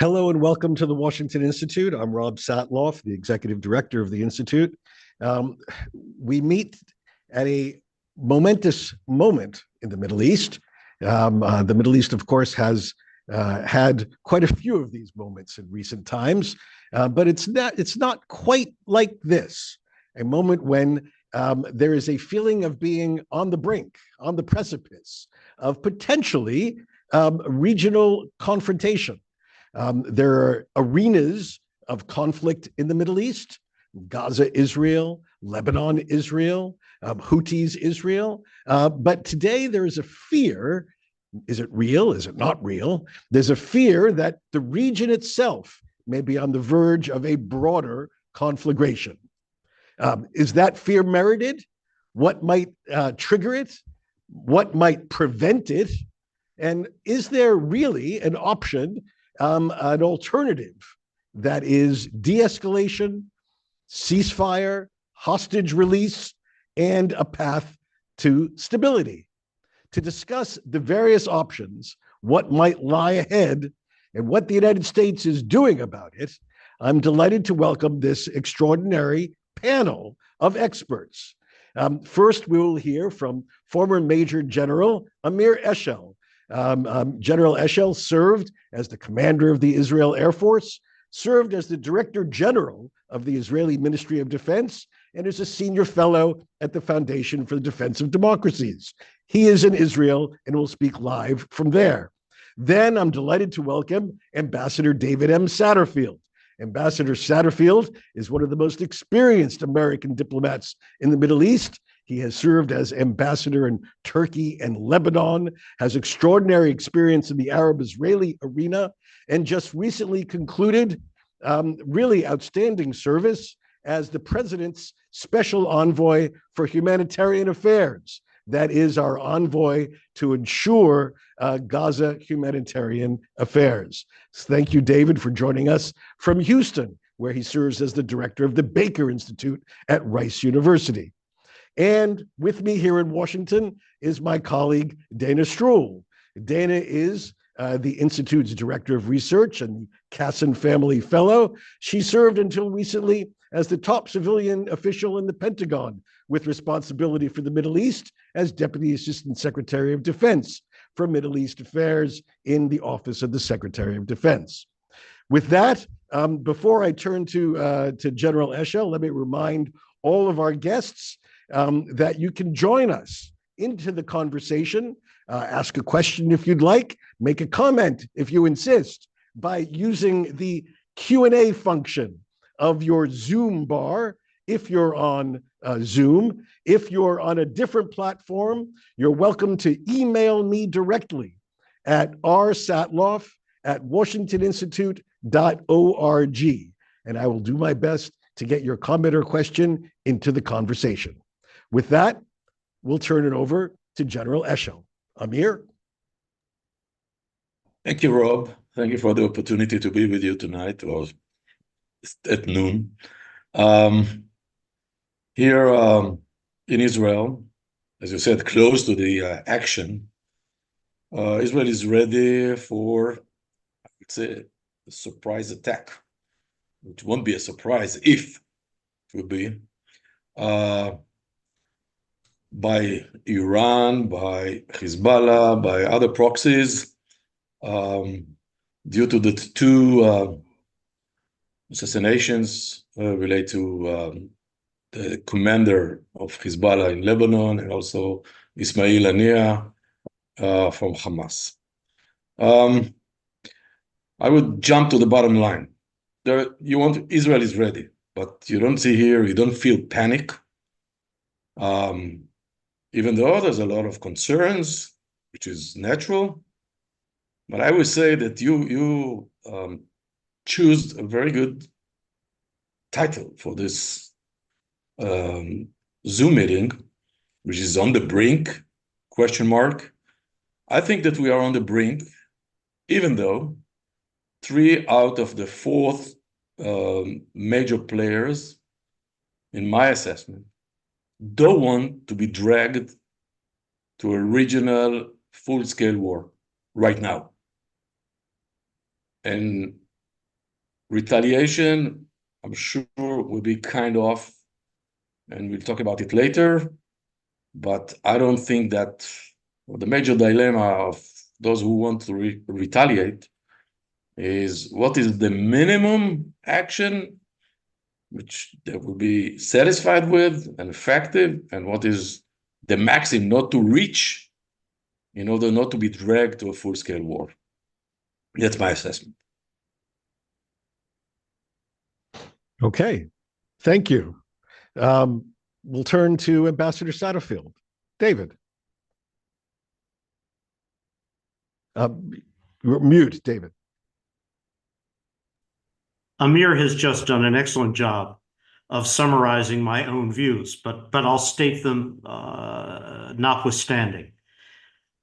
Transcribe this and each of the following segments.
Hello and welcome to the Washington Institute. I'm Rob Satloff, the executive director of the Institute. Um, we meet at a momentous moment in the Middle East. The Middle East, of course, has had quite a few of these moments in recent times, but it's not quite like this. A moment when there is a feeling of being on the brink, on the precipice of potentially regional confrontation. There are arenas of conflict in the Middle East: Gaza, Israel; Lebanon, Israel; Houthis, Israel. But today there is a fear. Is it real? Is it not real? There's a fear that the region itself may be on the verge of a broader conflagration. Is that fear merited? What might trigger it? What might prevent it? And is there really an option, an alternative that is de-escalation, ceasefire, hostage release, and a path to stability? To discuss the various options, what might lie ahead, and what the United States is doing about it, I'm delighted to welcome this extraordinary panel of experts. First, we will hear from former Major General Amir Eshel. General Eshel served as the commander of the Israel Air Force, served as the Director General of the Israeli Ministry of Defense, and is a senior fellow at the Foundation for the Defense of Democracies. He is in Israel and will speak live from there. Then I'm delighted to welcome Ambassador David M. Satterfield. Ambassador Satterfield is one of the most experienced American diplomats in the Middle East. He has served as ambassador in Turkey and Lebanon, has extraordinary experience in the Arab-Israeli arena, and just recently concluded really outstanding service as the president's special envoy for humanitarian affairs. That is our envoy to ensure Gaza humanitarian affairs. Thank you, David, for joining us from Houston, where he serves as the director of the Baker Institute at Rice University. And with me here in Washington is my colleague, Dana Stroul. Dana is the Institute's Director of Research and Casson Family Fellow. She served until recently as the top civilian official in the Pentagon with responsibility for the Middle East as Deputy Assistant Secretary of Defense for Middle East Affairs in the Office of the Secretary of Defense. With that, before I turn to General Eshel, let me remind all of our guests that you can join us into the conversation, ask a question if you'd like, make a comment if you insist, by using the Q&A function of your Zoom bar if you're on Zoom. If you're on a different platform, you're welcome to email me directly at rsatloff@washingtoninstitute.org, and I will do my best to get your comment or question into the conversation. With that, we'll turn it over to General Eshel. Amir? Thank you, Rob. Thank you for the opportunity to be with you tonight, or at noon. Here in Israel, as you said, close to the action, Israel is ready for, I would say, a surprise attack, which won't be a surprise if it will be, by Iran, by Hezbollah, by other proxies, due to the two assassinations related to the commander of Hezbollah in Lebanon, and also Ismail Haniyeh from Hamas. I would jump to the bottom line. Israel is ready, but you don't see here, you don't feel panic. Even though there's a lot of concerns, which is natural, but I would say that you choose a very good title for this Zoom meeting, which is on the brink, question mark. I think that we are on the brink, even though 3 out of the 4 major players, in my assessment, don't want to be dragged to a regional full-scale war right now. And Retaliation, I'm sure, will be kind of, and we'll talk about it later, but I don't think that the major dilemma of those who want to retaliate is what is the minimum action which they will be satisfied with and effective, and what is the maximum not to reach in order not to be dragged to a full-scale war. That's my assessment. Okay, thank you. We'll turn to Ambassador Satterfield. David. You're mute, David. Amir has just done an excellent job of summarizing my own views, but I'll state them notwithstanding.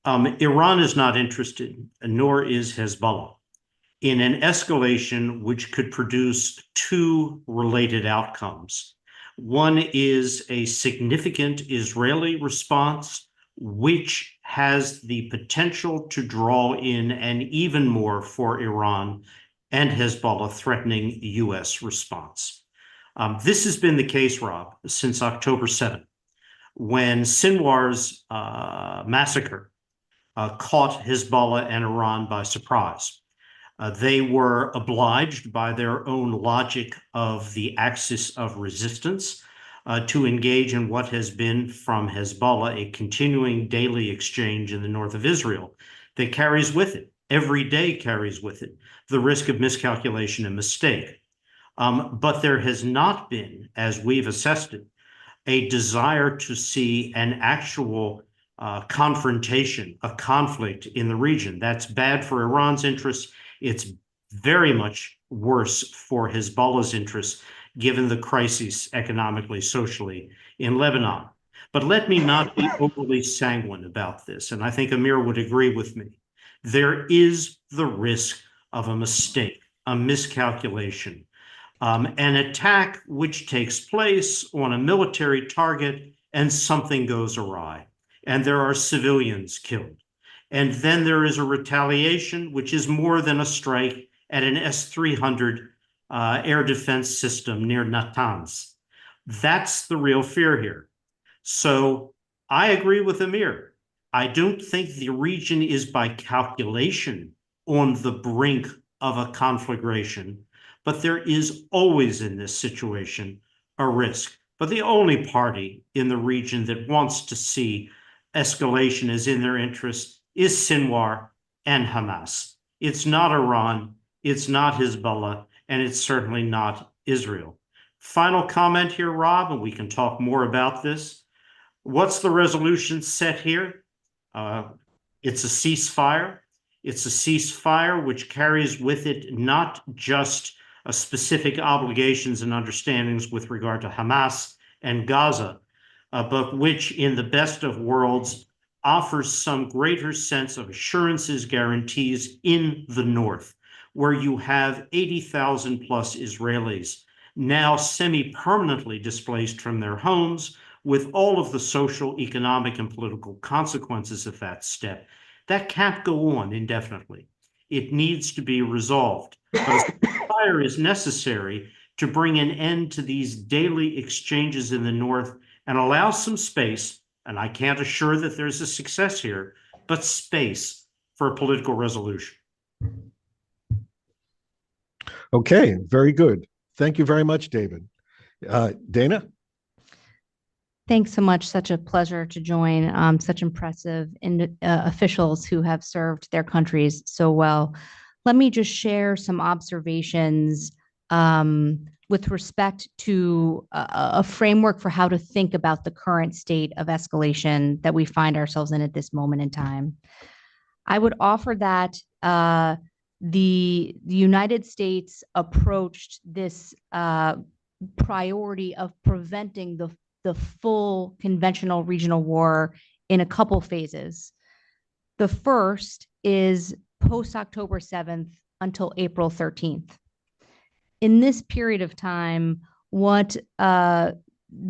Iran is not interested, nor is Hezbollah, in an escalation which could produce two related outcomes. One is a significant Israeli response, which has the potential to draw in an even more for Iran and Hezbollah threatening U.S. response. This has been the case, Rob, since October 7th, when Sinwar's massacre caught Hezbollah and Iran by surprise. They were obliged by their own logic of the axis of resistance to engage in what has been from Hezbollah a continuing daily exchange in the north of Israel that carries with it, every day carries with it, the risk of miscalculation and mistake. But there has not been, as we've assessed it, a desire to see an actual confrontation, a conflict in the region. That's bad for Iran's interests. It's very much worse for Hezbollah's interests, given the crises economically, socially in Lebanon. But let me not be overly sanguine about this, and I think Amir would agree with me. There is the risk of a mistake, a miscalculation, an attack which takes place on a military target and something goes awry, and there are civilians killed. And then there is a retaliation, which is more than a strike at an S-300 air defense system near Natanz. That's the real fear here. So I agree with Amir. I don't think the region is by calculation on the brink of a conflagration, but there is always in this situation a risk. But the only party in the region that wants to see escalation as in their interest is Sinwar and Hamas. It's not Iran, it's not Hezbollah, and it's certainly not Israel. Final comment here, Rob, and we can talk more about this. What's the resolution set here? It's a ceasefire. It's a ceasefire which carries with it not just specific obligations and understandings with regard to Hamas and Gaza, but which in the best of worlds offers some greater sense of assurances, guarantees in the north, where you have 80,000 plus Israelis now semi-permanently displaced from their homes, with all of the social, economic, and political consequences of that step. That can't go on indefinitely. It needs to be resolved. But a ceasefire is necessary to bring an end to these daily exchanges in the north and allow some space, and I can't assure that there's a success here, but space for a political resolution. Okay, very good. Thank you very much, David. Dana? Thanks so much. Such a pleasure to join such impressive officials who have served their countries so well. Let me just share some observations with respect to a framework for how to think about the current state of escalation that we find ourselves in at this moment in time. I would offer that the United States approached this priority of preventing the full conventional regional war in a couple phases. The first is post-October 7th until April 13th. In this period of time, what the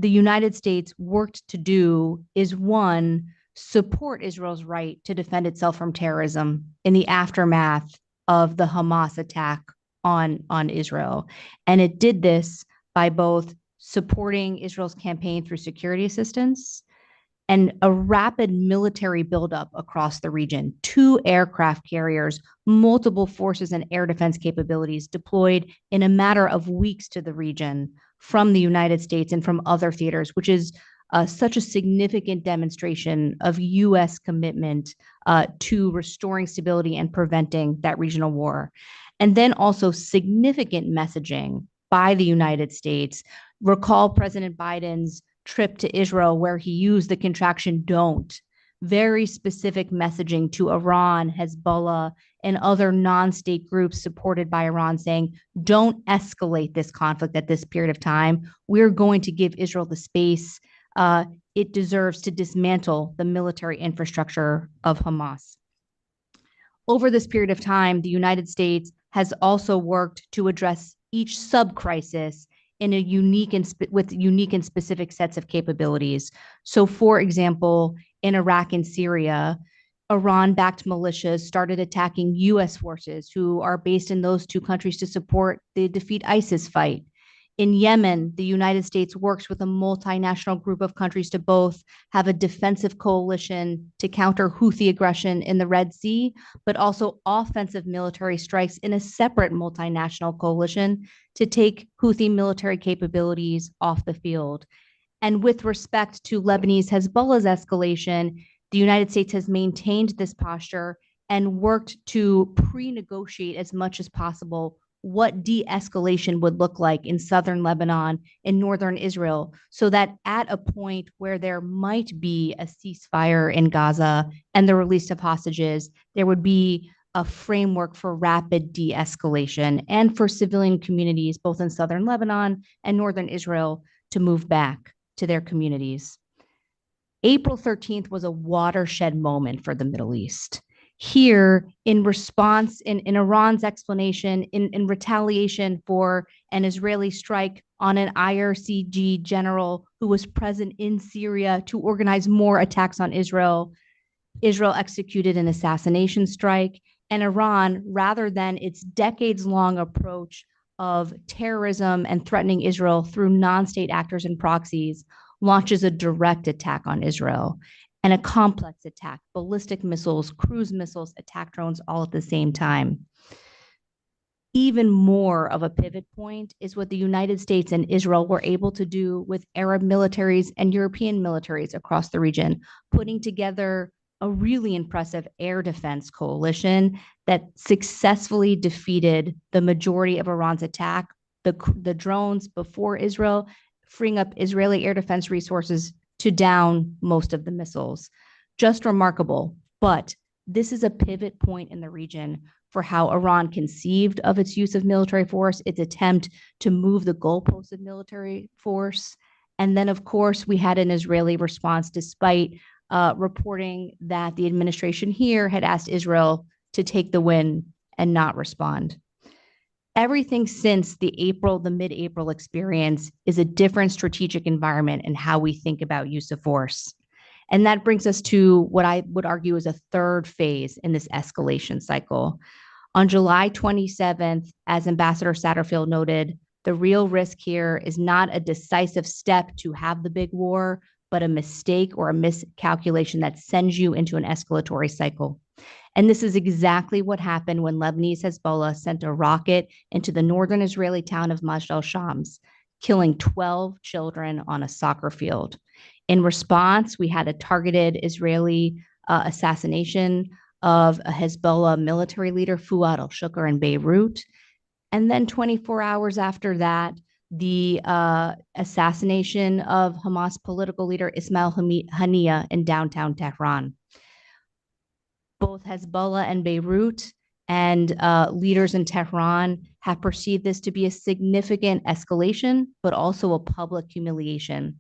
United States worked to do is, one, support Israel's right to defend itself from terrorism in the aftermath of the Hamas attack on Israel. And it did this by both supporting Israel's campaign through security assistance and a rapid military buildup across the region. 2 aircraft carriers, multiple forces and air defense capabilities deployed in a matter of weeks to the region from the United States and from other theaters, which is such a significant demonstration of U.S. commitment to restoring stability and preventing that regional war. And then also significant messaging by the United States. Recall President Biden's trip to Israel where he used the contraction "don't." Very specific messaging to Iran, Hezbollah, and other non-state groups supported by Iran saying, don't escalate this conflict at this period of time. We're going to give Israel the space it deserves to dismantle the military infrastructure of Hamas. Over this period of time, the United States has also worked to address each sub-crisis in a unique and specific sets of capabilities. So, for example, in Iraq and Syria, Iran-backed militias started attacking U.S. forces who are based in those 2 countries to support the Defeat ISIS fight. In Yemen, the United States works with a multinational group of countries to both have a defensive coalition to counter Houthi aggression in the Red Sea, but also offensive military strikes in a separate multinational coalition to take Houthi military capabilities off the field. And with respect to Lebanese Hezbollah's escalation, the United States has maintained this posture and worked to pre-negotiate as much as possible what de-escalation would look like in southern Lebanon and northern Israel, so that at a point where there might be a ceasefire in Gaza and the release of hostages, there would be a framework for rapid de-escalation and for civilian communities, both in southern Lebanon and northern Israel, to move back to their communities. April 13th was a watershed moment for the Middle East. Here, in response, in Iran's explanation, in retaliation for an Israeli strike on an IRGC general who was present in Syria to organize more attacks on Israel, Israel executed an assassination strike, and Iran, rather than its decades-long approach of terrorism and threatening Israel through non-state actors and proxies, launches a direct attack on Israel. And a complex attack, ballistic missiles, cruise missiles, attack drones, all at the same time. Even more of a pivot point is what the United States and Israel were able to do with Arab militaries and European militaries across the region, putting together a really impressive air defense coalition that successfully defeated the majority of Iran's attack, the drones before Israel, freeing up Israeli air defense resources to down most of the missiles. Just remarkable, but this is a pivot point in the region for how Iran conceived of its use of military force, its attempt to move the goalposts of military force. And then, of course, we had an Israeli response despite reporting that the administration here had asked Israel to take the win and not respond. Everything since the mid-April experience is a different strategic environment in how we think about use of force. And that brings us to what I would argue is a third phase in this escalation cycle. On July 27th, as Ambassador Satterfield noted, the real risk here is not a decisive step to have the big war, but a mistake or a miscalculation that sends you into an escalatory cycle. And this is exactly what happened when Lebanese Hezbollah sent a rocket into the northern Israeli town of Majd al-Shams, killing 12 children on a soccer field. In response, we had a targeted Israeli assassination of a Hezbollah military leader, Fuad al-Shukr, in Beirut. And then 24 hours after that, the assassination of Hamas political leader Ismail Haniyeh in downtown Tehran. Both Hezbollah and Beirut and leaders in Tehran have perceived this to be a significant escalation, but also a public humiliation.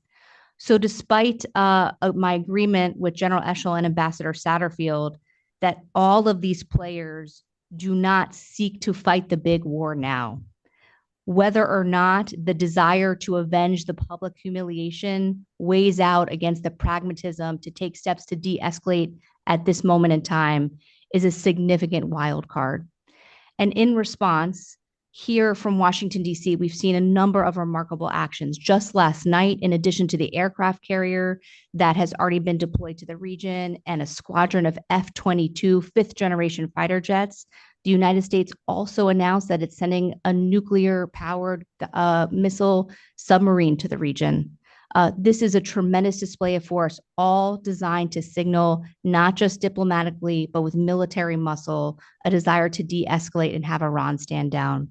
So despite my agreement with General Eshel and Ambassador Satterfield that all of these players do not seek to fight the big war now, whether or not the desire to avenge the public humiliation weighs out against the pragmatism to take steps to de-escalate at this moment in time is a significant wild card. And in response, Here from Washington, D.C., we've seen a number of remarkable actions. Just last night, in addition to the aircraft carrier that has already been deployed to the region and a squadron of F-22 fifth-generation fighter jets, the United States also announced that it's sending a nuclear-powered missile submarine to the region. This is a tremendous display of force, all designed to signal not just diplomatically, but with military muscle, a desire to de-escalate and have Iran stand down.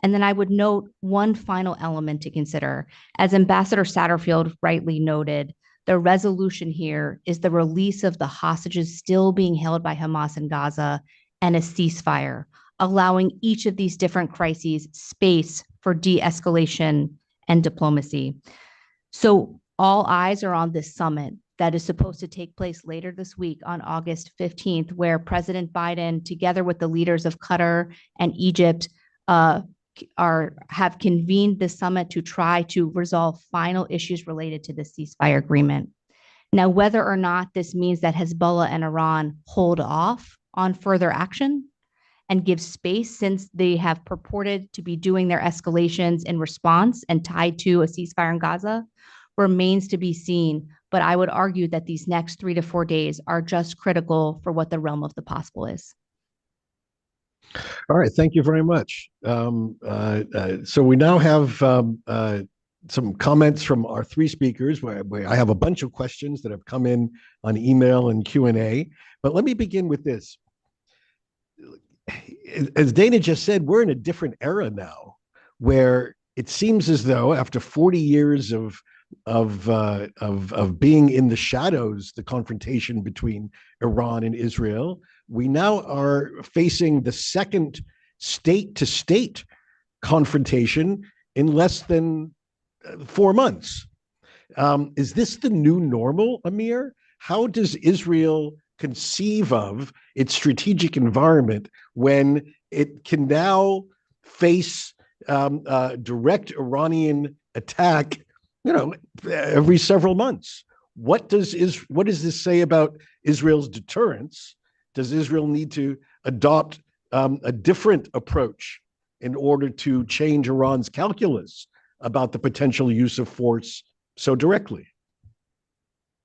And then I would note one final element to consider. As Ambassador Satterfield rightly noted, the resolution here is the release of the hostages still being held by Hamas in Gaza and a ceasefire, allowing each of these different crises space for de-escalation and diplomacy. So all eyes are on this summit that is supposed to take place later this week on August 15th, where President Biden, together with the leaders of Qatar and Egypt, have convened the summit to try to resolve final issues related to the ceasefire agreement. Now, whether or not this means that Hezbollah and Iran hold off on further action and give space, since they have purported to be doing their escalations in response and tied to a ceasefire in Gaza, remains to be seen. But I would argue that these next 3 to 4 days are just critical for what the realm of the possible is. All right, thank you very much. So we now have some comments from our three speakers. I have a bunch of questions that have come in on email and Q&A, but let me begin with this. As Dana just said, we're in a different era now, where it seems as though after 40 years of being in the shadows, the confrontation between Iran and Israel, we now are facing the second state-to-state confrontation in less than 4 months. Is this the new normal, Amir? How does Israel conceive of its strategic environment when it can now face direct Iranian attack, every several months? What does this say about Israel's deterrence? Does Israel need to adopt a different approach in order to change Iran's calculus about the potential use of force so directly?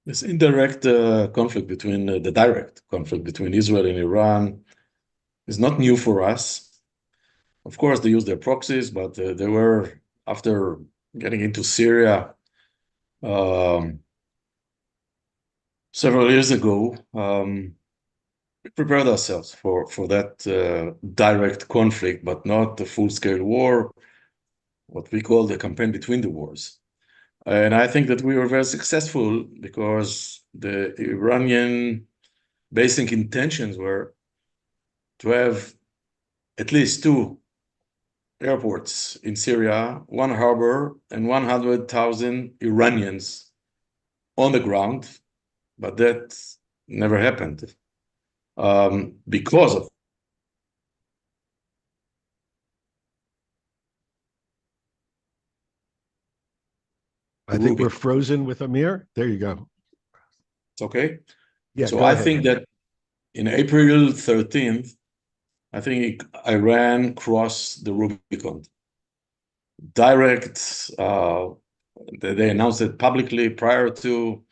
This indirect conflict between the direct conflict between Israel and Iran is not new for us. Of course, they use their proxies, but they were, after getting into Syria several years ago, we prepared ourselves for that direct conflict, but not the full-scale war, what we call the campaign between the wars. And I think that we were very successful because the Iranian basic intentions were to have at least 2 airports in Syria, 1 harbor, and 100,000 Iranians on the ground, but that never happened because of I think we're frozen with Amir. There you go. It's okay. Yeah. So I think that in April 13th, I think Iran crossed the Rubicon. Direct, they announced it publicly prior to,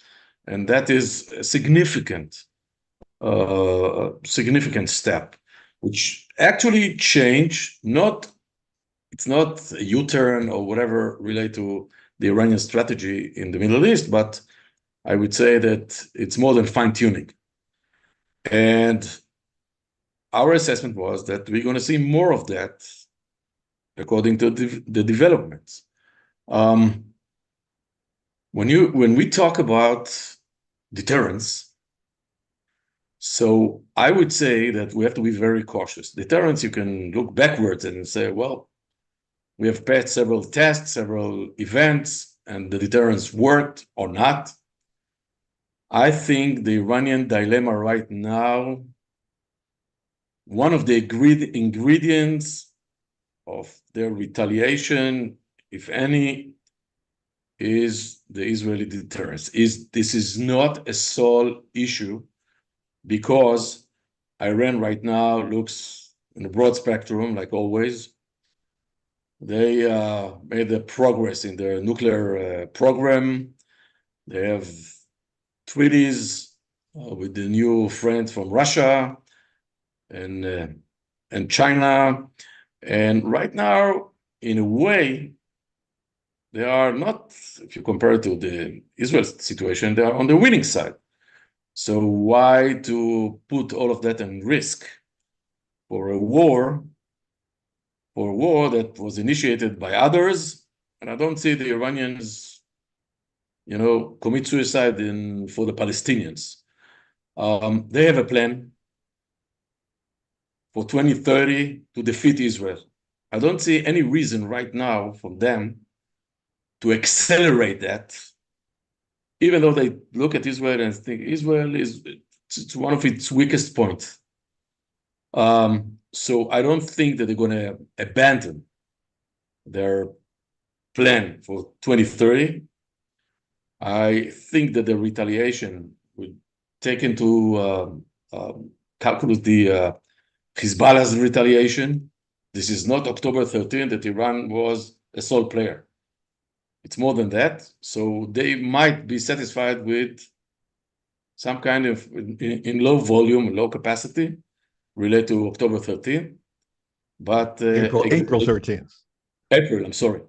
and that is a significant step, which actually changed, it's not a U-turn or whatever related to the Iranian strategy in the Middle East, but I would say that it's more than fine-tuning. And our assessment was that we're going to see more of that according to the developments. When we talk about deterrence, so I would say that we have to be very cautious. Deterrence, you can look backwards and say, well, we have passed several tests, several events, and the deterrence worked or not. I think the Iranian dilemma right now, one of the ingredients of their retaliation, if any, is the Israeli deterrence. This is not a sole issue, because Iran right now looks in a broad spectrum, like always, They made a progress in their nuclear program. They have treaties with the new friends from Russia and China. And right now, in a way, they are not, if you compare it to the Israel situation, they are on the winning side. So why to put all of that in risk for a war that was initiated by others? And I don't see the Iranians, commit suicide for the Palestinians. They have a plan for 2030 to defeat Israel. I don't see any reason right now for them to accelerate that, even though they look at Israel and think Israel is one of its weakest points. So I don't think that they're going to abandon their plan for 2030. I think that the retaliation would take into calculus the Hezbollah's retaliation. This is not October 13 that Iran was a sole player. It's more than that. So they might be satisfied with some kind of in low volume, low capacity related to October 13. But April 13th. April, I'm sorry.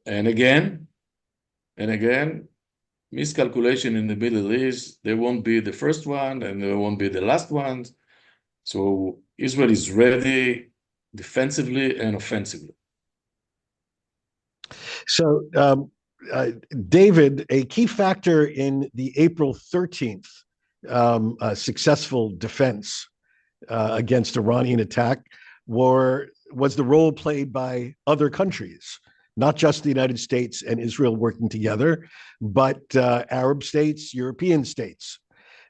And again, miscalculation in the Middle East, they won't be the first one and they won't be the last ones. So Israel is ready defensively and offensively. So, David, a key factor in the April 13th successful defense against Iranian attack was the role played by other countries, not just the United States and Israel working together, but Arab states, European states.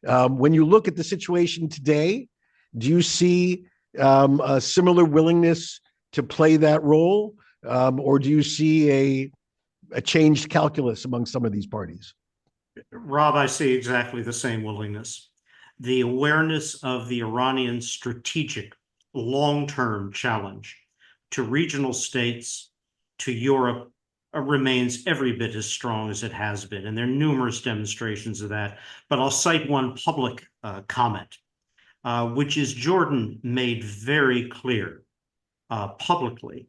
When you look at the situation today, do you see a similar willingness to play that role, or do you see a changed calculus among some of these parties? Rob, I see exactly the same willingness. The awareness of the Iranian strategic long-term challenge to regional states, to Europe, remains every bit as strong as it has been. And there are numerous demonstrations of that. But I'll cite one public comment, which is Jordan made very clear publicly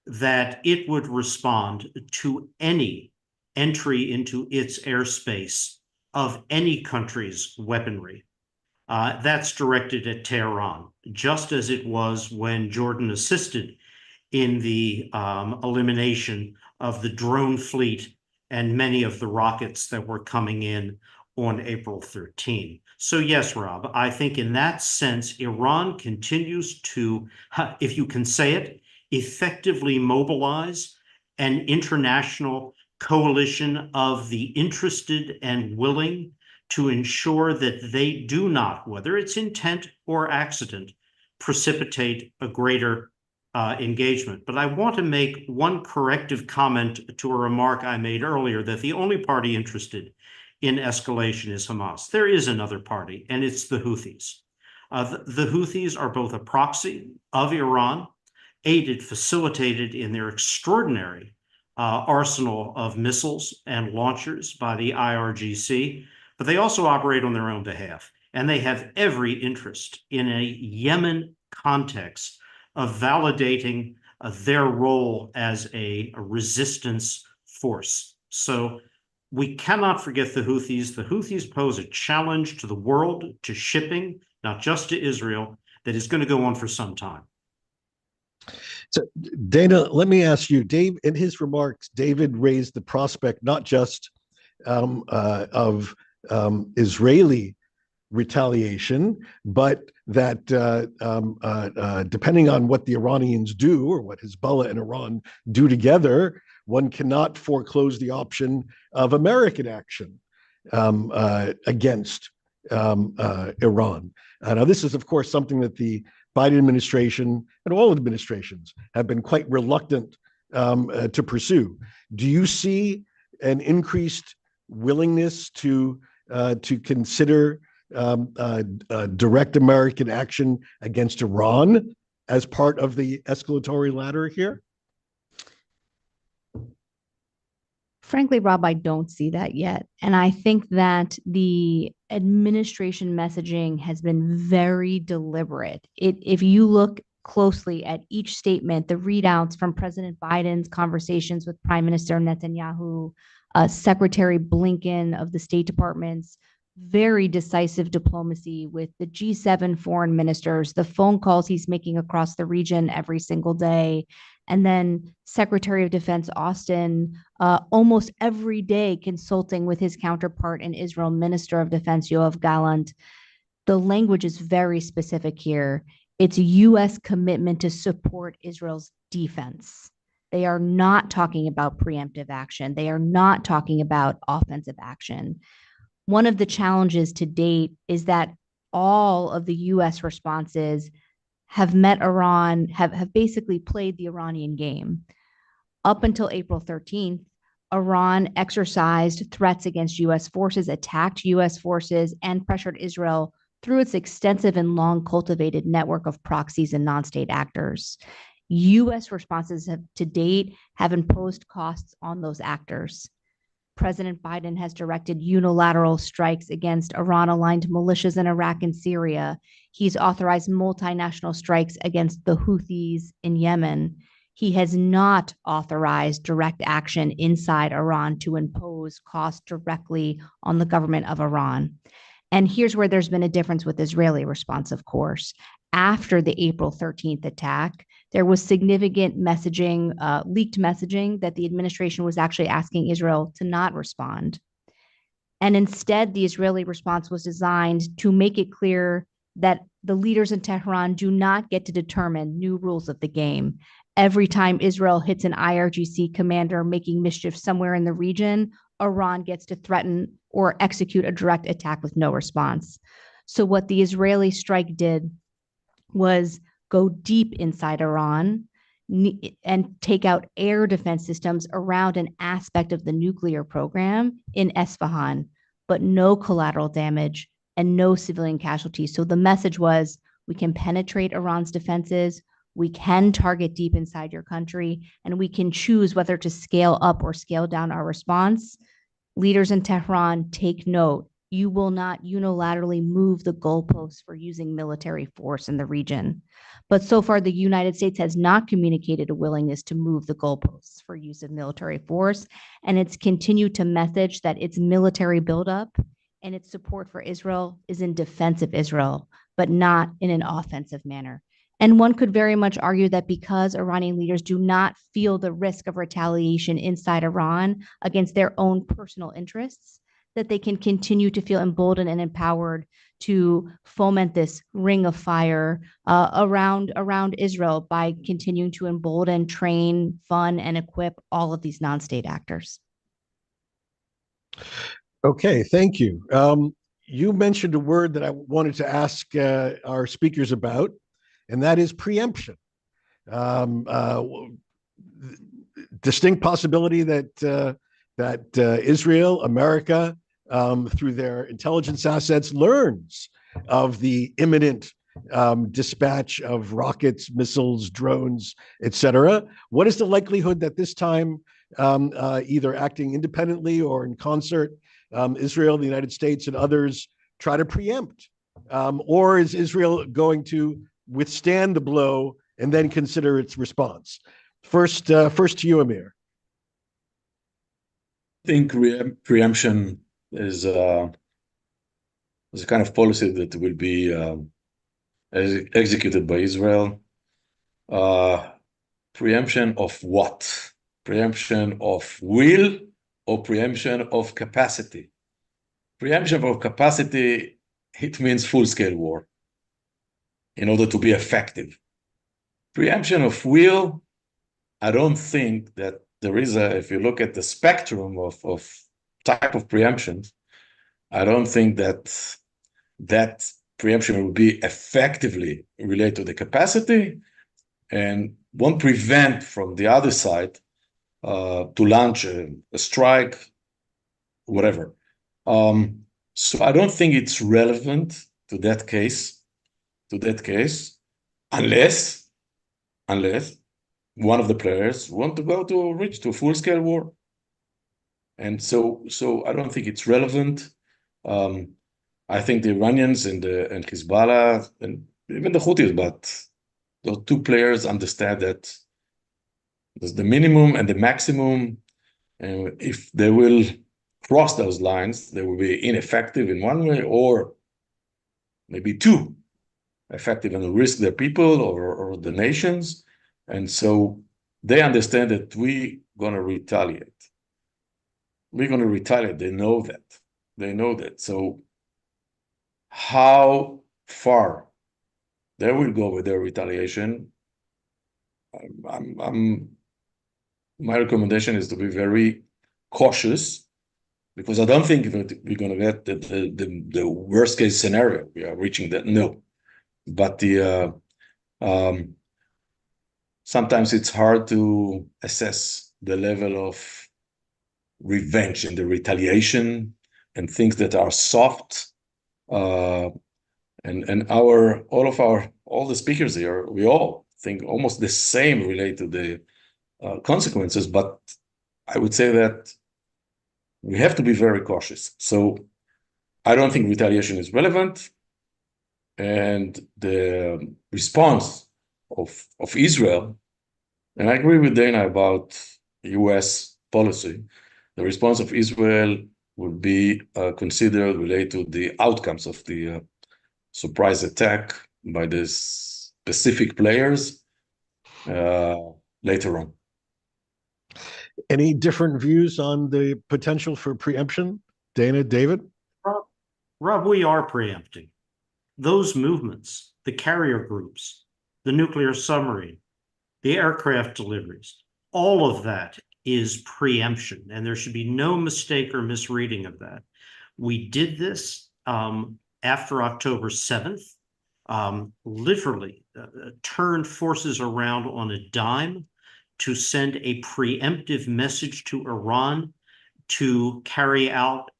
that it would respond to any entry into its airspace of any country's weaponry. That's directed at Tehran, just as it was when Jordan assisted in the elimination of the drone fleet and many of the rockets that were coming in on April 13. So yes, Rob, I think in that sense, Iran continues to, if you can say it, effectively mobilize an international coalition of the interested and willing to ensure that they do not, whether it's intent or accident, precipitate a greater engagement. But I want to make one corrective comment to a remark I made earlier, that the only party interested in escalation is Hamas. There is another party, and it's the Houthis. The Houthis are both a proxy of Iran, aided, facilitated in their extraordinary arsenal of missiles and launchers by the IRGC, but they also operate on their own behalf. And they have every interest in a Yemen context of validating their role as a resistance force. So we cannot forget the Houthis. The Houthis pose a challenge to the world, to shipping, not just to Israel, that is going to go on for some time. So, Dana, let me ask you, Dave, in his remarks, David raised the prospect not just of Israeli retaliation, but that depending on what the Iranians do or what Hezbollah and Iran do together, one cannot foreclose the option of American action against Iran. Now, this is, of course, something that the Biden administration and all administrations have been quite reluctant to pursue. Do you see an increased willingness to consider direct American action against Iran as part of the escalatory ladder here? Frankly, Rob, I don't see that yet. And I think that the administration messaging has been very deliberate. If you look closely at each statement, the readouts from President Biden's conversations with Prime Minister Netanyahu, Secretary Blinken of the State Department's very decisive diplomacy with the G7 foreign ministers, the phone calls he's making across the region every single day, and then Secretary of Defense Austin almost every day consulting with his counterpart in Israel, Minister of Defense Yoav Gallant. The language is very specific here. It's U.S. commitment to support Israel's defense. They are not talking about preemptive action. They are not talking about offensive action. One of the challenges to date is that all of the U.S. responses have met Iran, have basically played the Iranian game. Up until April 13th, Iran exercised threats against U.S. forces, attacked U.S. forces, and pressured Israel through its extensive and long cultivated network of proxies and non-state actors. U.S. responses to date have imposed costs on those actors. President Biden has directed unilateral strikes against Iran-aligned militias in Iraq and Syria. He's authorized multinational strikes against the Houthis in Yemen. He has not authorized direct action inside Iran to impose costs directly on the government of Iran. And here's where there's been a difference with Israeli response, of course. After the April 13th attack, there was significant messaging, leaked messaging that the administration was actually asking Israel to not respond. And instead, the Israeli response was designed to make it clear that the leaders in Tehran do not get to determine new rules of the game. Every time Israel hits an IRGC commander making mischief somewhere in the region, Iran gets to threaten or execute a direct attack with no response. So what the Israeli strike did was go deep inside Iran and take out air defense systems around an aspect of the nuclear program in Esfahan, but no collateral damage and no civilian casualties. So the message was, we can penetrate Iran's defenses, we can target deep inside your country, and we can choose whether to scale up or scale down our response. Leaders in Tehran, take note. You will not unilaterally move the goalposts for using military force in the region. But so far, the United States has not communicated a willingness to move the goalposts for use of military force, and it's continued to message that its military buildup and its support for Israel is in defense of Israel, but not in an offensive manner. And one could very much argue that because Iranian leaders do not feel the risk of retaliation inside Iran against their own personal interests, that they can continue to feel emboldened and empowered to foment this ring of fire around Israel by continuing to embolden, train, fund, and equip all of these non-state actors. Okay, thank you. You mentioned a word that I wanted to ask our speakers about, and that is preemption. Distinct possibility that Israel, America, through their intelligence assets, learns of the imminent dispatch of rockets, missiles, drones, etc. What is the likelihood that this time, either acting independently or in concert, Israel, the United States, and others try to preempt? Or is Israel going to withstand the blow and then consider its response? First to you, Amir. I think preemption is a kind of policy that will be executed by Israel. Preemption of what? Preemption of will or preemption of capacity? Preemption of capacity, it means full-scale war in order to be effective. Preemption of will, I don't think that there is if you look at the spectrum of type of preemptions, I don't think that preemption will be effectively related to the capacity and won't prevent from the other side to launch a strike, whatever. So I don't think it's relevant to that case, unless one of the players want to go to reach to full-scale war. And so I don't think it's relevant. I think the Iranians and Hezbollah and even the Houthis, but those two players understand that there's the minimum and the maximum. And if they will cross those lines, they will be ineffective in one way or maybe too effective and risk their people or the nations. And so they understand that we're going to retaliate. We're going to retaliate. They know that. They know that. So how far they will go with their retaliation, my recommendation is to be very cautious, because I don't think we're going to get the worst case scenario. We are reaching that. No, but sometimes it's hard to assess the level of revenge and the retaliation and things that are soft. And all the speakers here, we all think almost the same relate to the consequences, but I would say that we have to be very cautious. So I don't think retaliation is relevant, and the response of Israel, and I agree with Dana about US policy, the response of Israel would be considered related to the outcomes of the surprise attack by the specific players later on. Any different views on the potential for preemption? Dana, David? Rob, we are preempting. Those movements, the carrier groups, the nuclear submarine, the aircraft deliveries, all of that is preemption, and there should be no mistake or misreading of that. We did this after October 7th, literally turned forces around on a dime to send a preemptive message to Iran to carry out,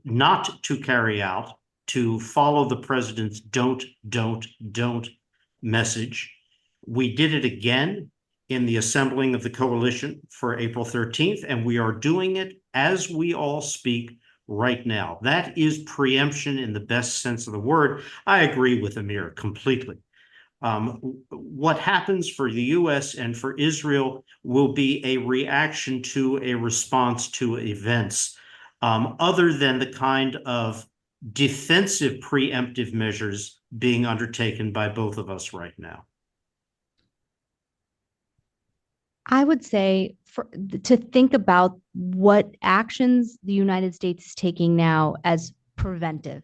not to carry out, to follow the president's don't message. We did it again in the assembling of the coalition for April 13th, and we are doing it as we all speak right now. That is preemption in the best sense of the word. I agree with Amir completely. What happens for the US and for Israel will be a reaction to a response to events, other than the kind of defensive preemptive measures being undertaken by both of us right now. I would say to think about what actions the United States is taking now as preventive.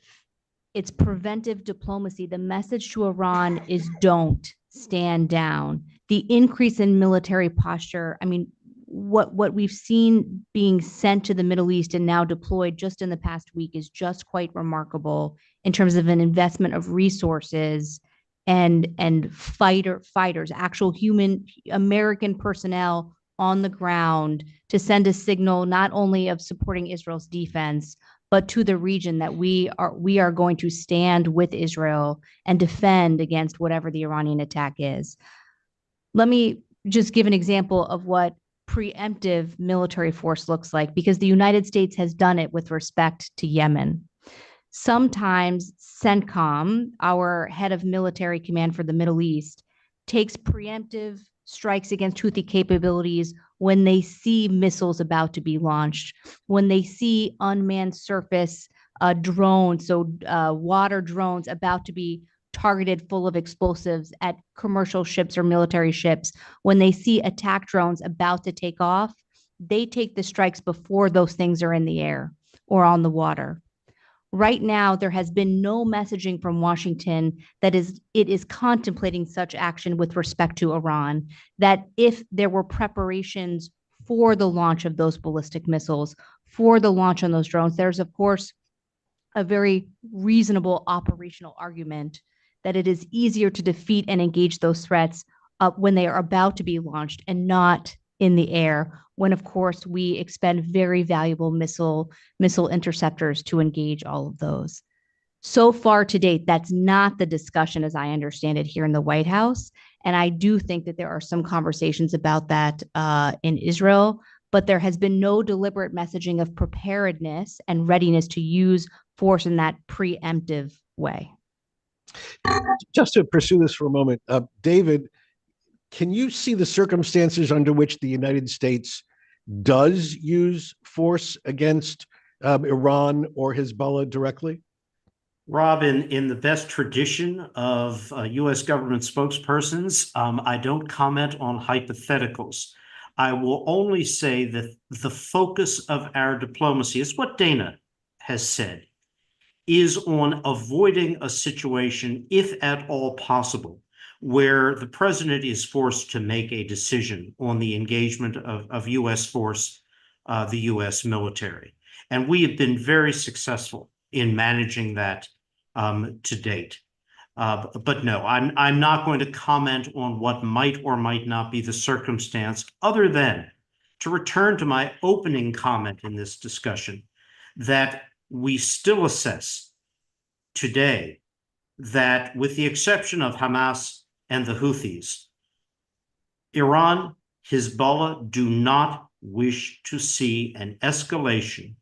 It's preventive diplomacy. The message to Iran is don't stand down. The increase in military posture, I mean, what we've seen being sent to the Middle East and now deployed just in the past week is just quite remarkable in terms of an investment of resources and fighters, actual human American personnel on the ground to send a signal not only of supporting Israel's defense, but to the region that we are going to stand with Israel and defend against whatever the Iranian attack is. Let me just give an example of what preemptive military force looks like, because the United States has done it with respect to Yemen. Sometimes CENTCOM, our head of military command for the Middle East, takes preemptive strikes against Houthi capabilities when they see missiles about to be launched, when they see unmanned surface drones, so water drones about to be targeted full of explosives at commercial ships or military ships, when they see attack drones about to take off, they take the strikes before those things are in the air or on the water. Right now, there has been no messaging from Washington that it is contemplating such action with respect to Iran, that if there were preparations for the launch of those ballistic missiles, for the launch on those drones, there's, of course, a very reasonable operational argument that it is easier to defeat and engage those threats when they are about to be launched and not in the air, when, of course, we expend very valuable missile interceptors to engage all of those. So far to date, that's not the discussion, as I understand it, here in the White House. And I do think that there are some conversations about that in Israel, but there has been no deliberate messaging of preparedness and readiness to use force in that preemptive way. Just to pursue this for a moment, David, can you see the circumstances under which the United States does use force against Iran or Hezbollah directly? Rob, in the best tradition of U.S. government spokespersons, I don't comment on hypotheticals. I will only say that the focus of our diplomacy is what Dana has said, is on avoiding a situation, if at all possible, where the president is forced to make a decision on the engagement of U.S. force, the U.S. military. And we have been very successful in managing that to date. But no, I'm not going to comment on what might or might not be the circumstance, other than to return to my opening comment in this discussion, that we still assess today that, with the exception of Hamas and the Houthis, Iran, Hezbollah do not wish to see an escalation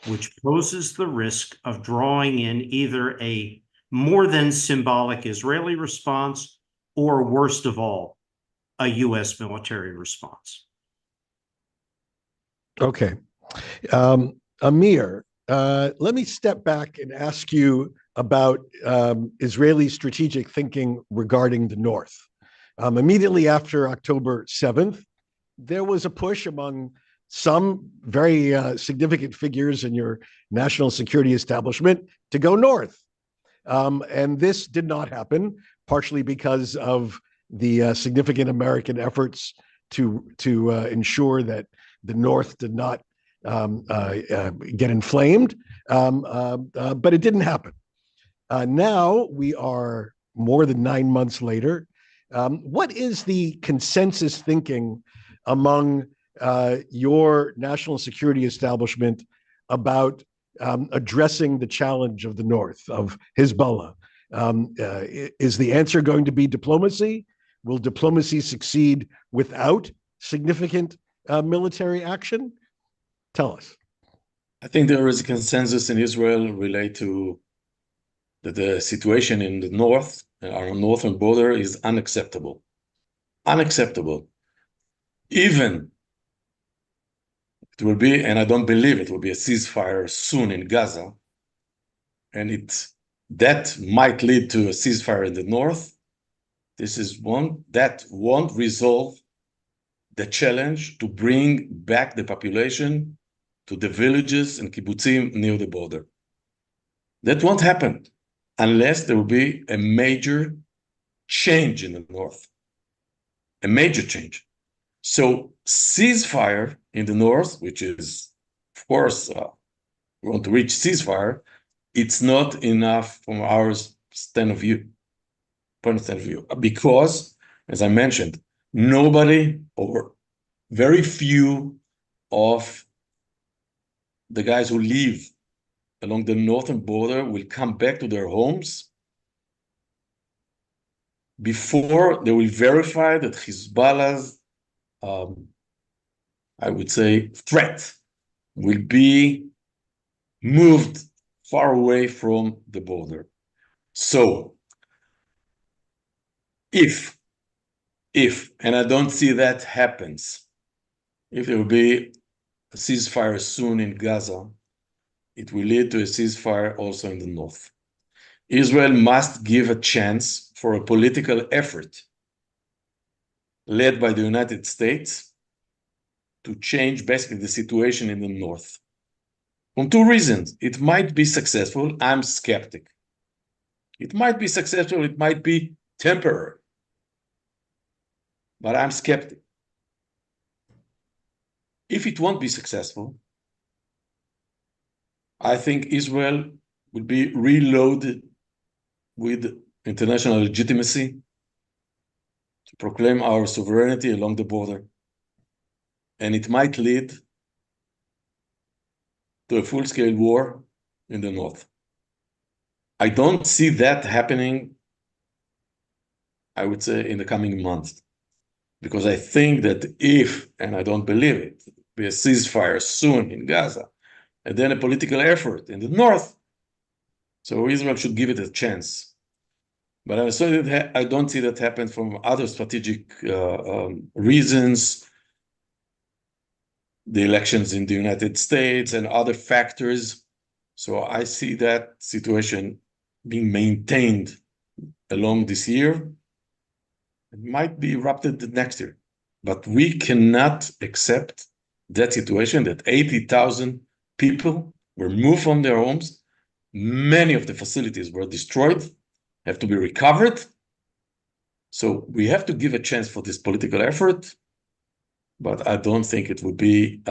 which poses the risk of drawing in either a more than symbolic Israeli response or, worst of all, a U.S. military response. Okay. Amir, let me step back and ask you about Israeli strategic thinking regarding the North. Immediately after October 7th, there was a push among some very significant figures in your national security establishment to go north. And this did not happen, partially because of the significant American efforts to ensure that the North did not get inflamed, but it didn't happen. Now we are more than 9 months later. What is the consensus thinking among your national security establishment about addressing the challenge of the North, of Hezbollah? Is the answer going to be diplomacy? Will diplomacy succeed without significant military action? Tell us. I think there is a consensus in Israel related to the situation in the north, our northern border, is unacceptable. Unacceptable. Even it will be, and I don't believe it will be, a ceasefire soon in Gaza, and that might lead to a ceasefire in the north. This is one that won't resolve the challenge to bring back the population to the villages and kibbutzim near the border. That won't happen unless there will be a major change in the north, a major change. So ceasefire in the north, which is, of course, we want to reach ceasefire, it's not enough from our point of view, because, as I mentioned, nobody or very few of the guys who live along the northern border will come back to their homes before they will verify that Hezbollah's, I would say, threat will be moved far away from the border. So, if, and I don't see that happens, if there will be a ceasefire soon in Gaza, it will lead to a ceasefire also in the north. Israel must give a chance for a political effort led by the United States to change basically the situation in the north. For two reasons. It might be successful. I'm skeptic. It might be successful. It might be temporary. But I'm skeptic. If it won't be successful, I think Israel will be reloaded with international legitimacy to proclaim our sovereignty along the border. And it might lead to a full-scale war in the north. I don't see that happening, I would say, in the coming months, because I think that if, and I don't believe it, be a ceasefire soon in Gaza, and then a political effort in the north. So Israel should give it a chance. But I don't see that happen from other strategic reasons, the elections in the United States and other factors. So I see that situation being maintained along this year. It might be erupted next year, but we cannot accept that situation that 80,000 people were moved from their homes. Many of the facilities were destroyed, have to be recovered. So we have to give a chance for this political effort, but I don't think it would be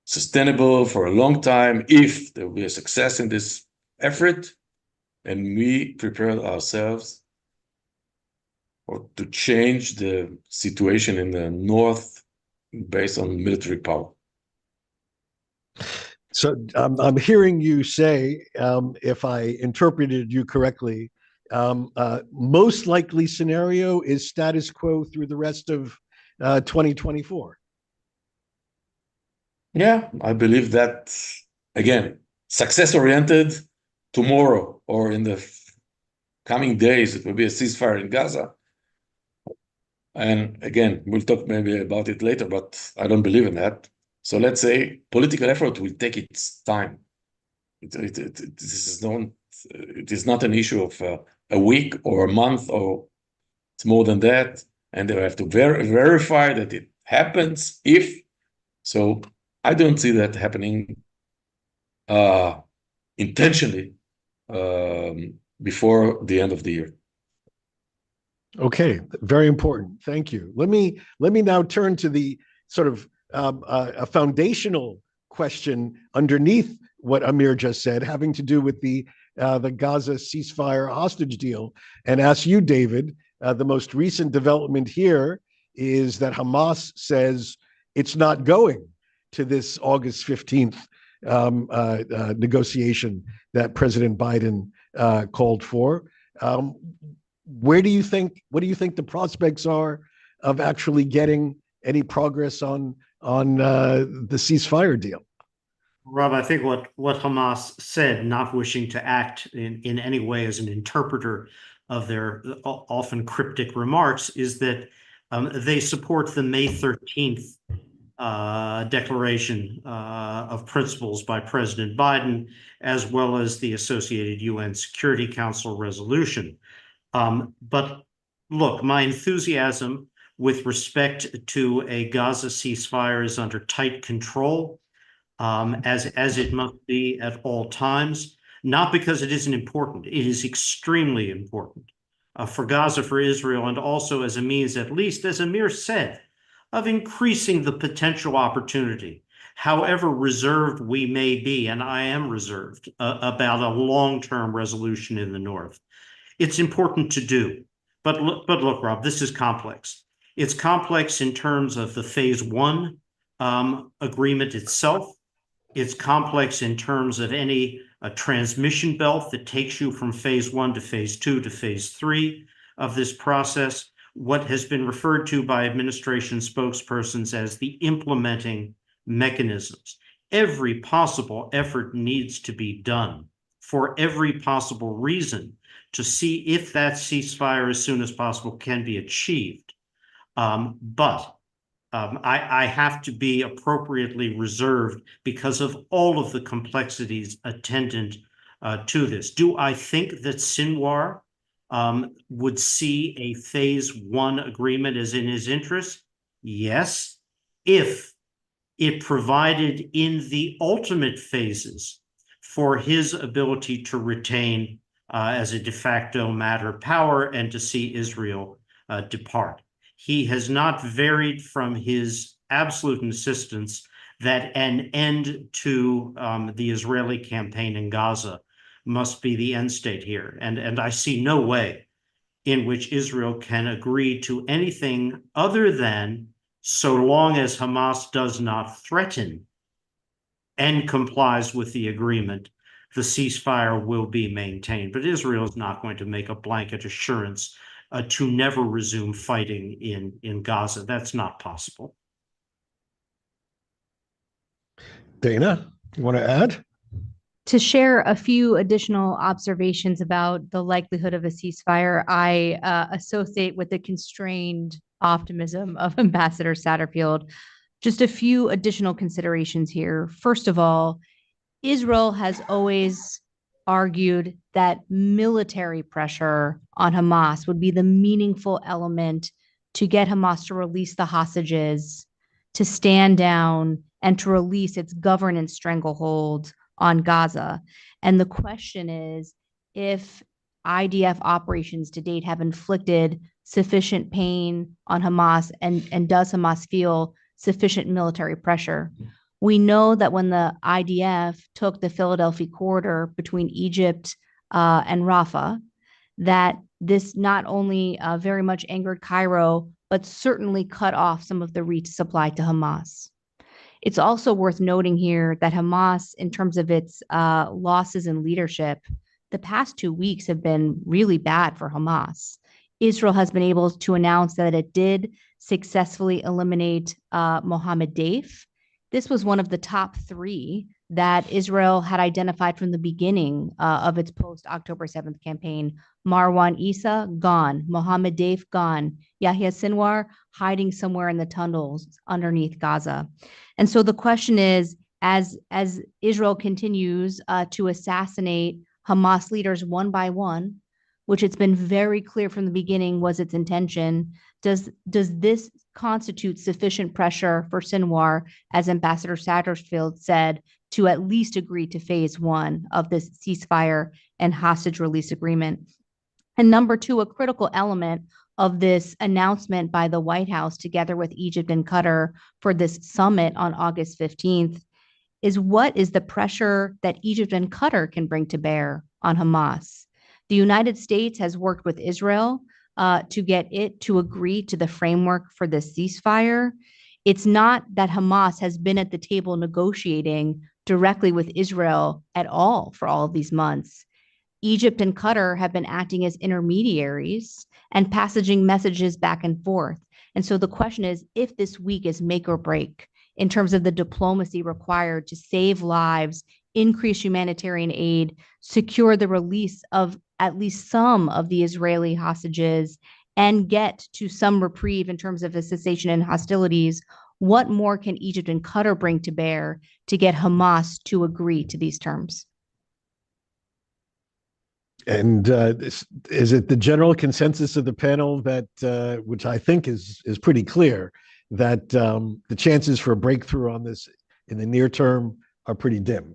sustainable for a long time if there will be a success in this effort and we prepare ourselves or to change the situation in the north based on military power. So I'm hearing you say, if I interpreted you correctly, most likely scenario is status quo through the rest of 2024. Yeah, I believe that, again, success-oriented tomorrow or in the coming days, it will be a ceasefire in Gaza. And again, we'll talk maybe about it later, but I don't believe in that. So let's say political effort will take its time. It is not an issue of a week or a month, or it's more than that. And they have to verify that it happens if. So I don't see that happening intentionally before the end of the year. Okay, very important. Thank you. Let me now turn to the sort of a foundational question underneath what Amir just said, having to do with the Gaza ceasefire hostage deal, and ask you, David. The most recent development here is that Hamas says it's not going to this August 15th negotiation that President Biden called for. What do you think the prospects are of actually getting any progress on the ceasefire deal? Rob, I think what Hamas said, not wishing to act in any way as an interpreter of their often cryptic remarks, is that they support the May 13th declaration of principles by President Biden, as well as the associated UN Security Council resolution. But look, my enthusiasm with respect to a Gaza ceasefire is under tight control, as it must be at all times, not because it isn't important. It is extremely important for Gaza, for Israel, and also as a means, at least as Amir said, of increasing the potential opportunity, however reserved we may be, and I am reserved, about a long-term resolution in the North. It's important to do. But look, Rob, this is complex. It's complex in terms of the phase one agreement itself. It's complex in terms of any transmission belt that takes you from phase one to phase two to phase three of this process, what has been referred to by administration spokespersons as the implementing mechanisms. Every possible effort needs to be done for every possible reason to see if that ceasefire as soon as possible can be achieved. But I have to be appropriately reserved because of all of the complexities attendant to this. Do I think that Sinwar would see a phase one agreement as in his interest? Yes, if it provided in the ultimate phases for his ability to retain as a de facto matter power and to see Israel depart. He has not varied from his absolute insistence that an end to the Israeli campaign in Gaza must be the end state here. And I see no way in which Israel can agree to anything other than, so long as Hamas does not threaten and complies with the agreement, the ceasefire will be maintained. But Israel is not going to make a blanket assurance to never resume fighting in Gaza. That's not possible. Dana, you want to add? To share a few additional observations about the likelihood of a ceasefire, I associate with the constrained optimism of Ambassador Satterfield. Just a few additional considerations here. First of all, Israel has always argued that military pressure on Hamas would be the meaningful element to get Hamas to release the hostages, to stand down, and to release its governance stranglehold on Gaza. And the question is if IDF operations to date have inflicted sufficient pain on Hamas, and does Hamas feel sufficient military pressure? We know that when the IDF took the Philadelphia corridor between Egypt and Rafah, that this not only very much angered Cairo, but certainly cut off some of the reach supply to Hamas. It's also worth noting here that Hamas, in terms of its losses in leadership, the past 2 weeks have been really bad for Hamas. Israel has been able to announce that it did successfully eliminate Mohammed Deif. This was one of the top 3 that Israel had identified from the beginning of its post-October 7th campaign. Marwan Issa, gone. Mohammed Deif, gone. Yahya Sinwar, hiding somewhere in the tunnels underneath Gaza. And so the question is, as Israel continues to assassinate Hamas leaders one by one, which it's been very clear from the beginning was its intention, does this constitute sufficient pressure for Sinwar, as Ambassador Satterfield said, to at least agree to phase 1 of this ceasefire and hostage release agreement? And number 2, a critical element of this announcement by the White House, together with Egypt and Qatar, for this summit on August 15th, is what is the pressure that Egypt and Qatar can bring to bear on Hamas? The United States has worked with Israel to get it to agree to the framework for the ceasefire. It's not that Hamas has been at the table negotiating directly with Israel at all for all of these months. Egypt and Qatar have been acting as intermediaries and passaging messages back and forth. And so the question is, if this week is make or break in terms of the diplomacy required to save lives, increase humanitarian aid, secure the release of at least some of the Israeli hostages, and get to some reprieve in terms of a cessation in hostilities, what more can Egypt and Qatar bring to bear to get Hamas to agree to these terms? And is it the general consensus of the panel that, which I think is pretty clear, that the chances for a breakthrough on this in the near term are pretty dim?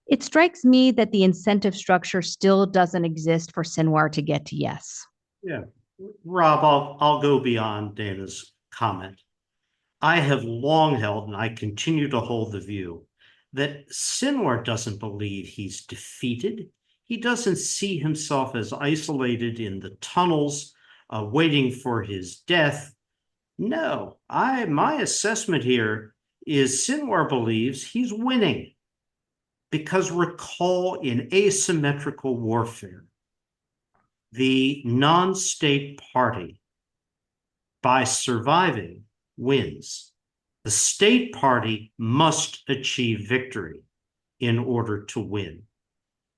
It strikes me that the incentive structure still doesn't exist for Sinwar to get to yes. Yeah, Rob, I'll go beyond Dana's comment. I have long held, and I continue to hold the view, that Sinwar doesn't believe he's defeated. He doesn't see himself as isolated in the tunnels, waiting for his death. No, my assessment here is Sinwar believes he's winning. Because recall, in asymmetrical warfare, the non-state party, by surviving, wins. The state party must achieve victory in order to win.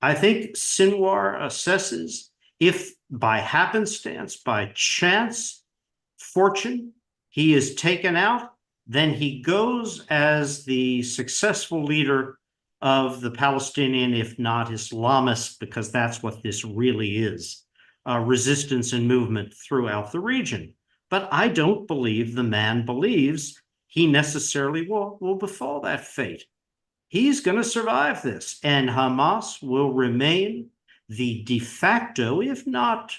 I think Sinwar assesses if by happenstance, by chance, fortune, he is taken out, then he goes as the successful leader of the Palestinian, if not Islamist, because that's what this really is, resistance and movement throughout the region. But I don't believe the man believes he necessarily will befall that fate. He's going to survive this, and Hamas will remain the de facto, if not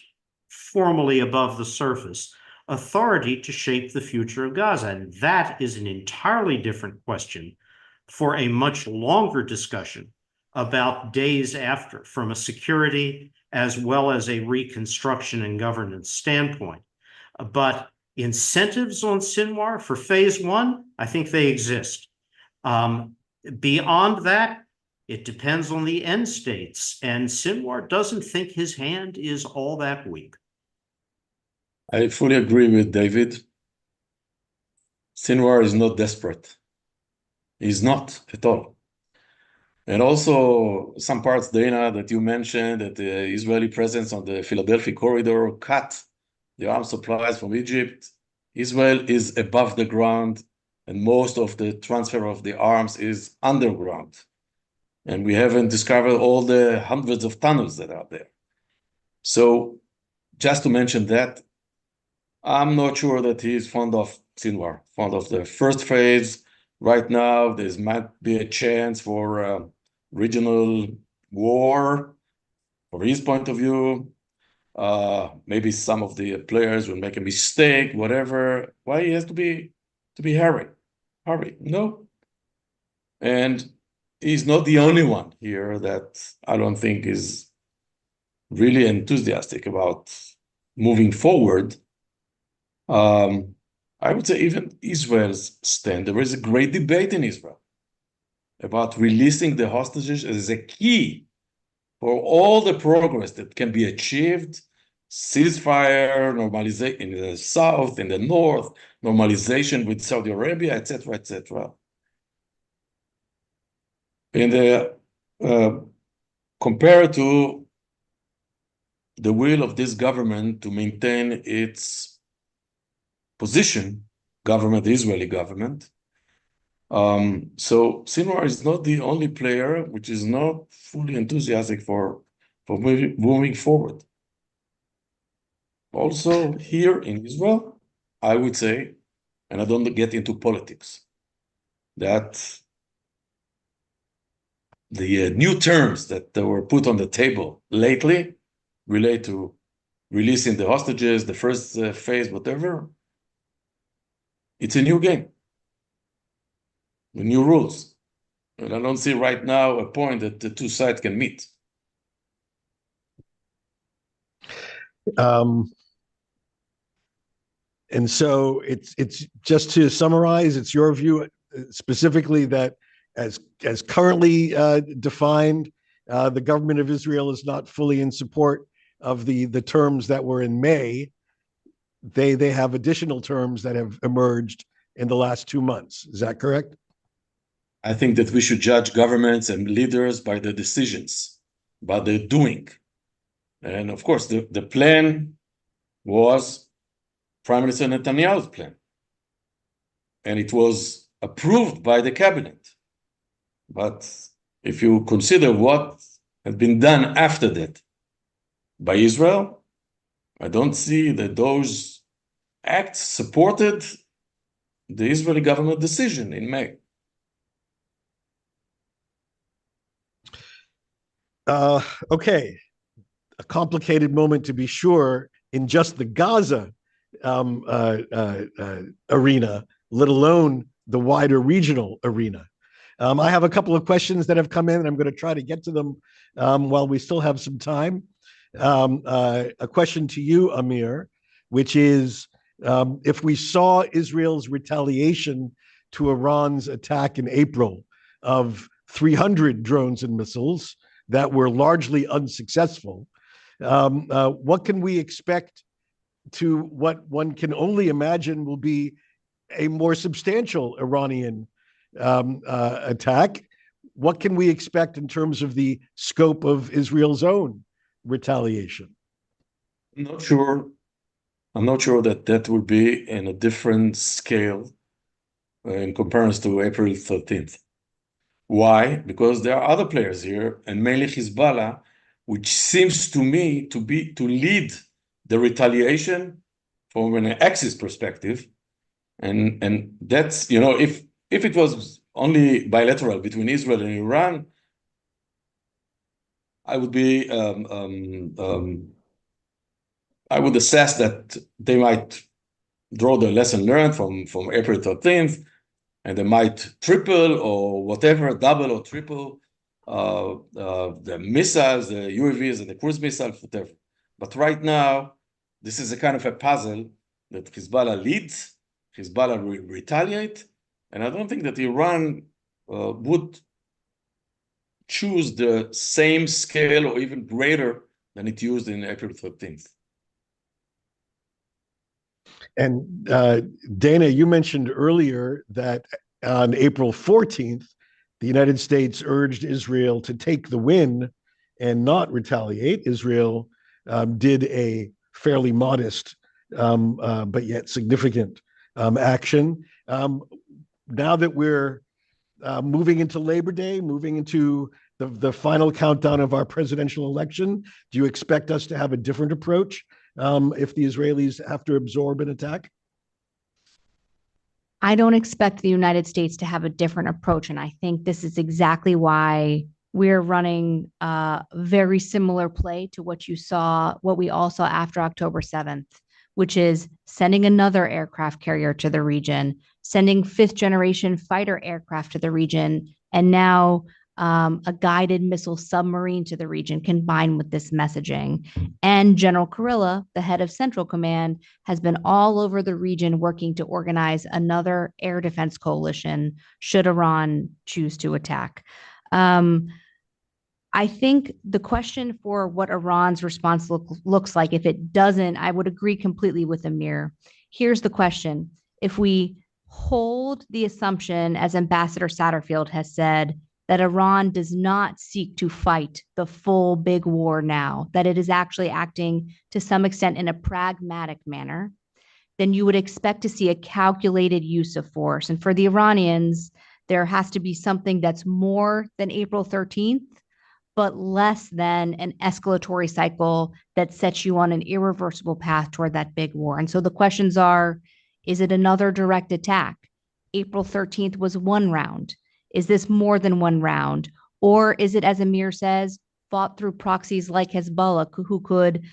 formally above the surface, authority to shape the future of Gaza. And that is an entirely different question for a much longer discussion about days after, from a security as well as a reconstruction and governance standpoint. But incentives on Sinwar for phase 1, I think they exist. Beyond that, it depends on the end states, and Sinwar doesn't think his hand is all that weak. I fully agree with David. Sinwar is not desperate. He's not at all. And also some parts, Dana, that you mentioned, that the Israeli presence on the Philadelphia corridor cut the arms supplies from Egypt. Israel is above the ground, and most of the transfer of the arms is underground. And we haven't discovered all the hundreds of tunnels that are there. So just to mention that, I'm not sure that he is fond of Sinwar, fond of the first phase. Right now, there might be a chance for regional war from his point of view. Maybe some of the players will make a mistake, whatever. Why he has to be hurry? No. And he's not the only one here that I don't think is really enthusiastic about moving forward. I would say even Israel's stand. There is a great debate in Israel about releasing the hostages as a key for all the progress that can be achieved, ceasefire, normalization in the south, in the north, normalization with Saudi Arabia, etc., etc. And compared to the will of this government to maintain its position, the Israeli government. So Sinwar is not the only player which is not fully enthusiastic for moving forward. Also here in Israel, I would say, and I don't get into politics, that the new terms that were put on the table lately relate to releasing the hostages, the first phase, whatever. It's a new game, the new rules. And I don't see right now a point that the two sides can meet. And so it's just to summarize, it's your view specifically that as currently defined, the government of Israel is not fully in support of the terms that were in May. They have additional terms that have emerged in the last 2 months. Is that correct? I think that we should judge governments and leaders by their decisions, by their doing. And of course, the plan was Prime Minister Netanyahu's plan. And it was approved by the cabinet. But if you consider what has been done after that by Israel, I don't see that those acts supported the Israeli government decision in May. Okay, a complicated moment to be sure in just the Gaza arena, let alone the wider regional arena. I have a couple of questions that have come in, and I'm going to try to get to them while we still have some time. A question to you, Amir, which is, if we saw Israel's retaliation to Iran's attack in April of 300 drones and missiles that were largely unsuccessful, what can we expect to what one can only imagine will be a more substantial Iranian attack? What can we expect in terms of the scope of Israel's own retaliation? I'm not sure that would be in a different scale in comparison to April 13th. Why? Because there are other players here, and mainly Hezbollah, which seems to me to lead the retaliation from an Axis perspective. And that's, if it was only bilateral between Israel and Iran, I would be I would assess that they might draw the lesson learned from April 13th, and they might triple or whatever, double or triple the missiles, the UAVs and the cruise missiles, whatever. But right now, this is a kind of a puzzle that Hezbollah leads, Hezbollah will retaliate, and I don't think that Iran would choose the same scale or even greater than it used in April 13th. And Dana, you mentioned earlier that On April 14th, the United States urged Israel to take the win and not retaliate. Israel did a fairly modest but yet significant action. Now that we're moving into Labor Day, moving into the final countdown of our presidential election, do you expect us to have a different approach if the Israelis have to absorb an attack? I don't expect the United States to have a different approach. And I think this is exactly why we're running a very similar play to what we all saw after October 7th, which is sending another aircraft carrier to the region, sending fifth generation fighter aircraft to the region, and now a guided missile submarine to the region combined with this messaging. And General Kurilla, the head of Central Command, has been all over the region working to organize another air defense coalition should Iran choose to attack. I think the question for what Iran's response looks like, if it doesn't, I would agree completely with Amir. Here's the question. If we hold the assumption, as Ambassador Satterfield has said, that Iran does not seek to fight the full big war now, that it is actually acting to some extent in a pragmatic manner, then you would expect to see a calculated use of force. And for the Iranians, there has to be something that's more than April 13th, but less than an escalatory cycle that sets you on an irreversible path toward that big war. And so the questions are, is it another direct attack? April 13th was one round. Is this more than one round? Or is it, as Amir says, fought through proxies like Hezbollah, who could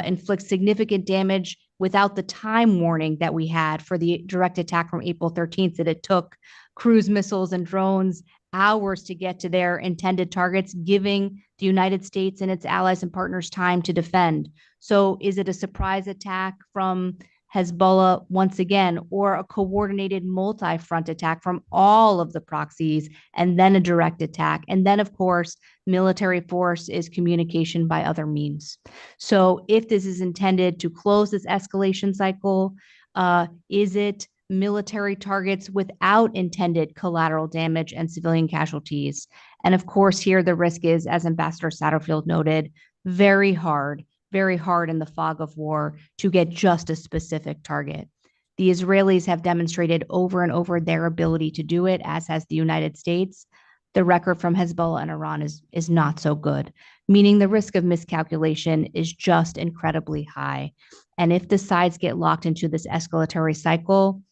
inflict significant damage without the time warning that we had for the direct attack from April 13th, that it took cruise missiles and drones hours to get to their intended targets, giving the United States and its allies and partners time to defend. So is it a surprise attack from Hezbollah once again, or a coordinated multi-front attack from all of the proxies, and then a direct attack? And then, of course, military force is communication by other means. So if this is intended to close this escalation cycle, is it military targets without intended collateral damage and civilian casualties? And of course, here the risk is, as Ambassador Satterfield noted, very hard in the fog of war to get just a specific target. The Israelis have demonstrated over and over their ability to do it, as has the United States. The record from Hezbollah and Iran is not so good, meaning the risk of miscalculation is just incredibly high. And if the sides get locked into this escalatory cycle,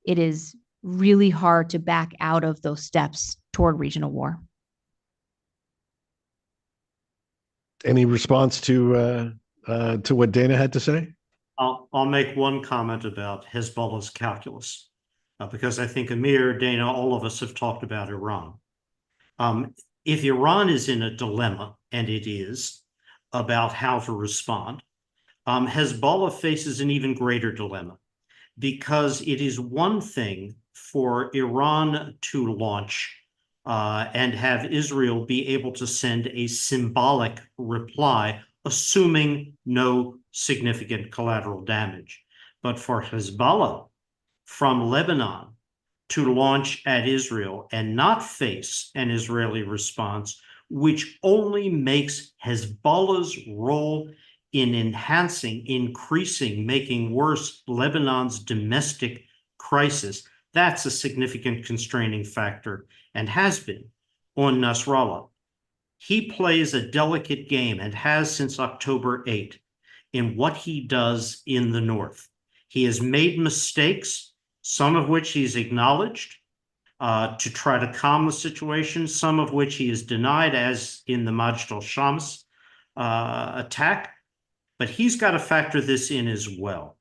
it is really hard to back out of those steps toward regional war. Any response to what Dana had to say? I'll make one comment about Hezbollah's calculus, because I think Amir, Dana, all of us have talked about Iran. If Iran is in a dilemma, and it is, about how to respond, Hezbollah faces an even greater dilemma, because it is one thing for Iran to launch and have Israel be able to send a symbolic reply, assuming no significant collateral damage. But for Hezbollah from Lebanon to launch at Israel and not face an Israeli response, which only makes Hezbollah's role in enhancing, increasing, making worse Lebanon's domestic crisis, that's a significant constraining factor and has been on Nasrallah. He plays a delicate game and has since October 8 in what he does in the north. He has made mistakes, some of which he's acknowledged to try to calm the situation, some of which he has denied, as in the Majd al-Shams attack. But he's got to factor this in as well.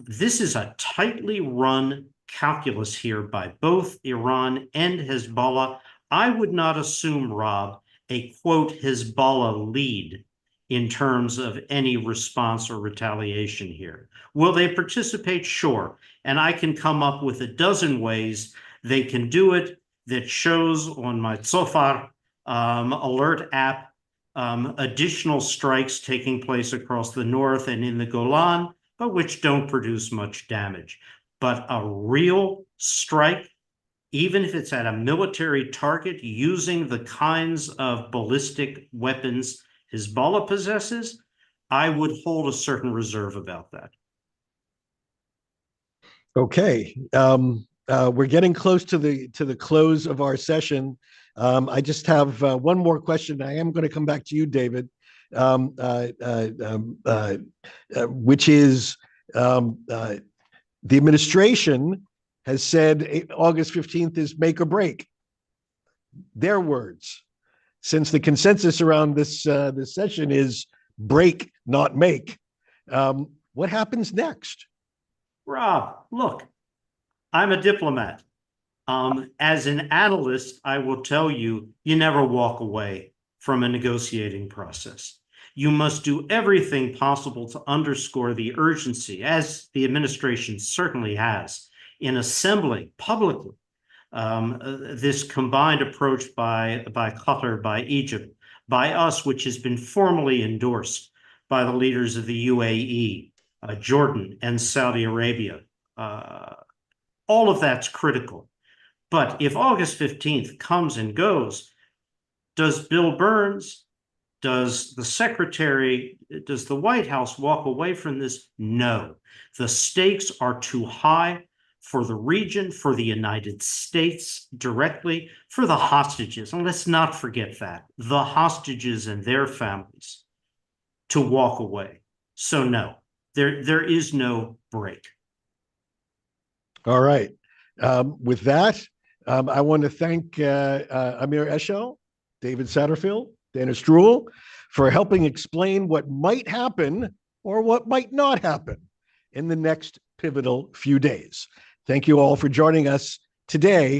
This is a tightly run calculus here by both Iran and Hezbollah. I would not assume, Rob, a quote Hezbollah lead in terms of any response or retaliation here. Will they participate? Sure. And I can come up with a dozen ways they can do it that shows on my Tzofar alert app additional strikes taking place across the north and in the Golan, but which don't produce much damage. But a real strike even if it's at a military target using the kinds of ballistic weapons Hezbollah possesses, I would hold a certain reserve about that. Okay. We're getting close to the close of our session. I just have one more question. I am going to come back to you, David, which is the administration has said August 15th is make or break. Their words, since the consensus around this session is break, not make. What happens next? Rob, look, I'm a diplomat. As an analyst, I will tell you, you never walk away from a negotiating process. You must do everything possible to underscore the urgency, as the administration certainly has, in assembling publicly this combined approach by Qatar, by Egypt, by us, which has been formally endorsed by the leaders of the UAE, Jordan, and Saudi Arabia. All of that's critical. But if August 15th comes and goes, does Bill Burns, does the secretary, does the White House walk away from this? No. The stakes are too high for the region, for the United States directly, for the hostages. And let's not forget that, the hostages and their families, to walk away. So no, there is no break. All right. With that, I want to thank Amir Eshel, David Satterfield, Dana Struhl for helping explain what might happen or what might not happen in the next pivotal few days. Thank you all for joining us today